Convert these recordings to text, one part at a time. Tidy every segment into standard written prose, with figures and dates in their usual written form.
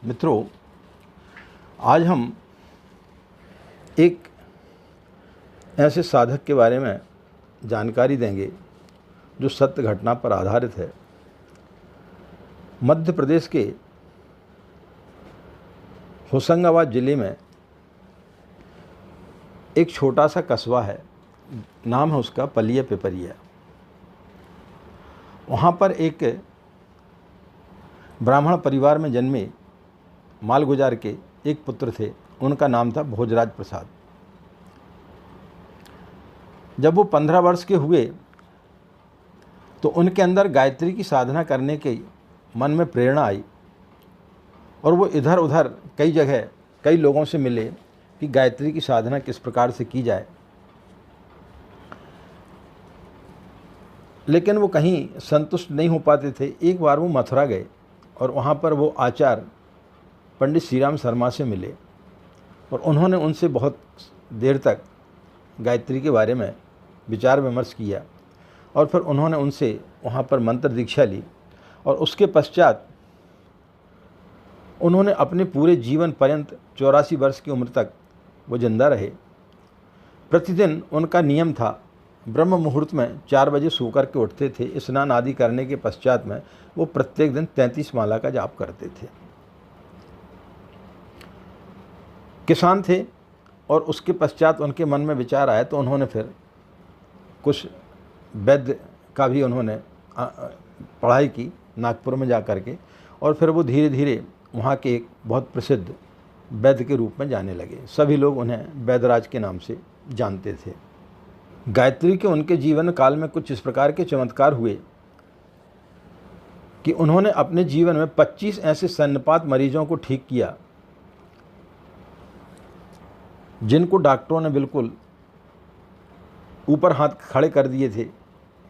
मित्रों, आज हम एक ऐसे साधक के बारे में जानकारी देंगे जो सत्य घटना पर आधारित है। मध्य प्रदेश के होशंगाबाद ज़िले में एक छोटा सा कस्बा है, नाम है उसका पलिया पिपरिया। वहाँ पर एक ब्राह्मण परिवार में जन्मे मालगुजार के एक पुत्र थे, उनका नाम था भोजराज प्रसाद। जब वो 15 वर्ष के हुए तो उनके अंदर गायत्री की साधना करने के मन में प्रेरणा आई और वो इधर उधर कई जगह कई लोगों से मिले कि गायत्री की साधना किस प्रकार से की जाए, लेकिन वो कहीं संतुष्ट नहीं हो पाते थे। एक बार वो मथुरा गए और वहाँ पर वो आचार्य पंडित श्री राम शर्मा से मिले और उन्होंने उनसे बहुत देर तक गायत्री के बारे में विचार विमर्श किया और फिर उन्होंने उनसे वहाँ पर मंत्र दीक्षा ली और उसके पश्चात उन्होंने अपने पूरे जीवन पर्यंत 84 वर्ष की उम्र तक वो जिंदा रहे। प्रतिदिन उनका नियम था, ब्रह्म मुहूर्त में 4 बजे सो कर के उठते थे। स्नान आदि करने के पश्चात में वो प्रत्येक दिन 33 माला का जाप करते थे। किसान थे और उसके पश्चात उनके मन में विचार आया तो उन्होंने फिर कुछ वैद्य का भी उन्होंने पढ़ाई की नागपुर में जा कर के, और फिर वो धीरे धीरे वहाँ के एक बहुत प्रसिद्ध वैद्य के रूप में जाने लगे। सभी लोग उन्हें वैद्यराज के नाम से जानते थे। गायत्री के उनके जीवन काल में कुछ इस प्रकार के चमत्कार हुए कि उन्होंने अपने जीवन में 25 ऐसे स्तनपात मरीजों को ठीक किया जिनको डॉक्टरों ने बिल्कुल ऊपर हाथ खड़े कर दिए थे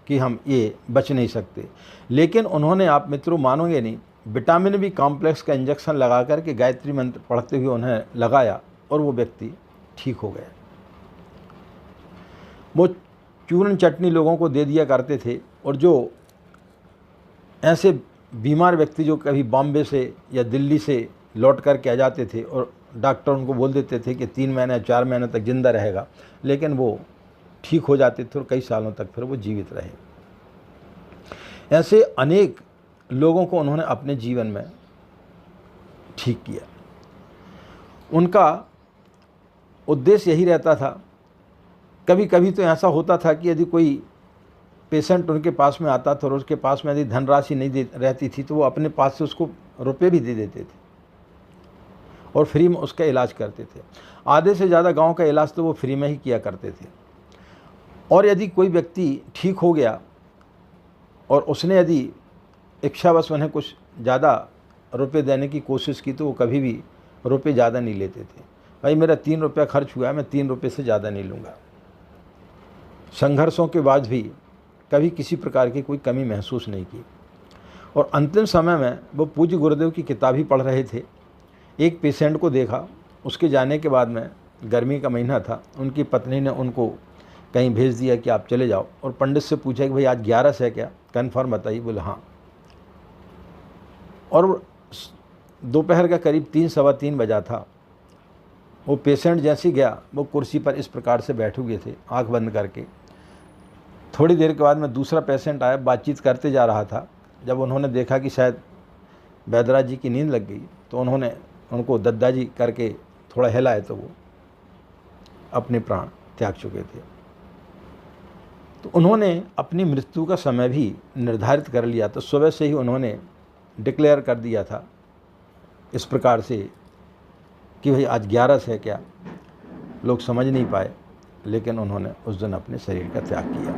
कि हम ये बच नहीं सकते। लेकिन उन्होंने, आप मित्रों मानोगे नहीं, विटामिन बी कॉम्प्लेक्स का इंजेक्शन लगा कर के गायत्री मंत्र पढ़ते हुए उन्हें लगाया और वो व्यक्ति ठीक हो गए। वो चूर्ण चटनी लोगों को दे दिया करते थे और जो ऐसे बीमार व्यक्ति जो कभी बॉम्बे से या दिल्ली से लौट कर के आ जाते थे और डॉक्टर उनको बोल देते थे कि 3 महीने 4 महीने तक जिंदा रहेगा, लेकिन वो ठीक हो जाते थे और कई सालों तक फिर वो जीवित रहे। ऐसे अनेक लोगों को उन्होंने अपने जीवन में ठीक किया। उनका उद्देश्य यही रहता था। कभी कभी तो ऐसा होता था कि यदि कोई पेशेंट उनके पास में आता था और उसके पास में यदि धनराशि नहीं रहती थी तो वो अपने पास से उसको रुपए भी दे देते थे और फ्री में उसका इलाज करते थे। आधे से ज़्यादा गांव का इलाज तो वो फ्री में ही किया करते थे। और यदि कोई व्यक्ति ठीक हो गया और उसने यदि इच्छावश उन्हें कुछ ज़्यादा रुपए देने की कोशिश की तो वो कभी भी रुपए ज़्यादा नहीं लेते थे। भाई मेरा 3 रुपया खर्च हुआ है, मैं 3 रुपये से ज़्यादा नहीं लूँगा। संघर्षों के बाद भी कभी किसी प्रकार की कोई कमी महसूस नहीं की। और अंतिम समय में वो पूज्य गुरुदेव की किताब ही पढ़ रहे थे। एक पेशेंट को देखा, उसके जाने के बाद में गर्मी का महीना था, उनकी पत्नी ने उनको कहीं भेज दिया कि आप चले जाओ, और पंडित से पूछा कि भाई आज 11 है क्या, कन्फर्म बताइए। बोले हाँ। और दोपहर का करीब 3 सवा 3 बजा था। वो पेशेंट जैसे ही गया वो कुर्सी पर इस प्रकार से बैठे हुए थे आंख बंद करके। थोड़ी देर के बाद में दूसरा पेशेंट आया, बातचीत करते जा रहा था। जब उन्होंने देखा कि शायद वैद्यराज जी की नींद लग गई तो उन्होंने उनको दद्दाजी करके थोड़ा हिलाए तो वो अपने प्राण त्याग चुके थे। तो उन्होंने अपनी मृत्यु का समय भी निर्धारित कर लिया। तो सुबह से ही उन्होंने डिक्लेयर कर दिया था इस प्रकार से कि भाई आज 11 है क्या। लोग समझ नहीं पाए, लेकिन उन्होंने उस दिन अपने शरीर का त्याग किया।